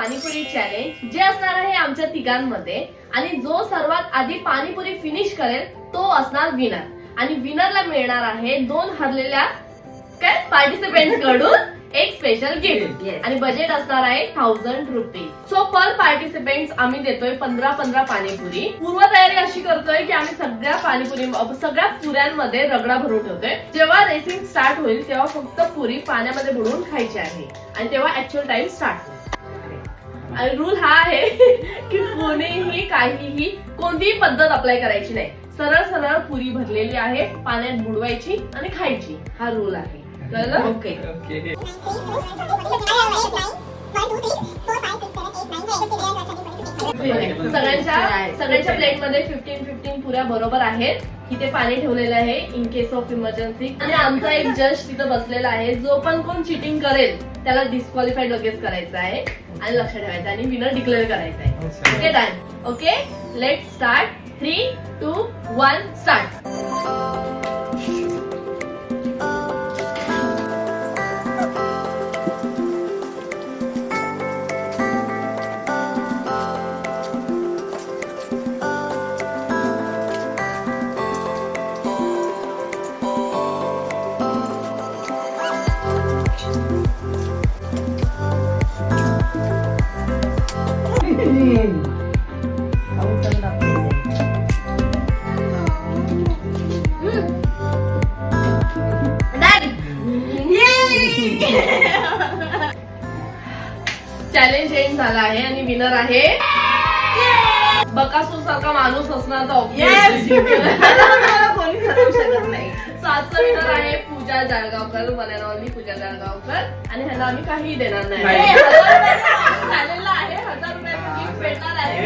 Panipuri challenge, जे असणार आहे आमच्या तिघांमध्ये. आणि जो सर्वात आधी पाणीपुरी फिनिश करेल तो असणार विनर. आणि विनरला मिळणार आहे 2 हरलेल्या काय पार्टिसिपेंट्स कडून एक स्पेशल गिफ्ट. आणि बजेट असणार आहे 1000 रुपीज. सो पर पार्टिसिपेंट्स आम्ही देतोय 15 पाणीपुरी. पूर्वतयारी अशी करतोय की आम्ही सगळ्या पुऱ्यांमध्ये रगडा भरून ठेवतोय. जेव्हा रेसिंग स्टार्ट होईल तेव्हा फक्त पुरी पाण्यामध्ये बुडवून खायची आहे आणि तेव्हा ऍक्च्युअल टाइम स्टार्ट होईल. आणि रूल हा आहे की कोणीही काहीही कोणतीही पद्धत अप्लाय करायची नाही. सरळ सरळ पुरी भरलेली आहे, पाण्यात बुडवायची आणि खायची, हा रूल आहे. ओके. सगळ्यांच्या प्लेट मध्ये 15 पुऱ्या बरोबर आहेत. तिथे पाणी ठेवलेलं आहे इन केस ऑफ इमर्जन्सी. आणि आमचा एक जज तिथे बसलेला आहे. जो पण कोण चिटिंग करेल त्याला डिस्क्वालिफाईड लगेच करायचं आहे आणि लक्ष ठेवायचं आणि विनर डिक्लेअर करायचं आहे. Okay done. Okay let start. 3, 2, 1 start. Challenge end झाला आहे आणि विनर आहे बकासूर सारखा माणूस असणार तर कोणी ठरवू शकत नाही. 7चा विनर आहे पूजा जळगावकर, बनवली पूजा जळगावकर. आणि ह्याला आम्ही काही देणार नाही. झालेला आहे 1000 रुपयाचं गिफ्ट भेटणार आहे.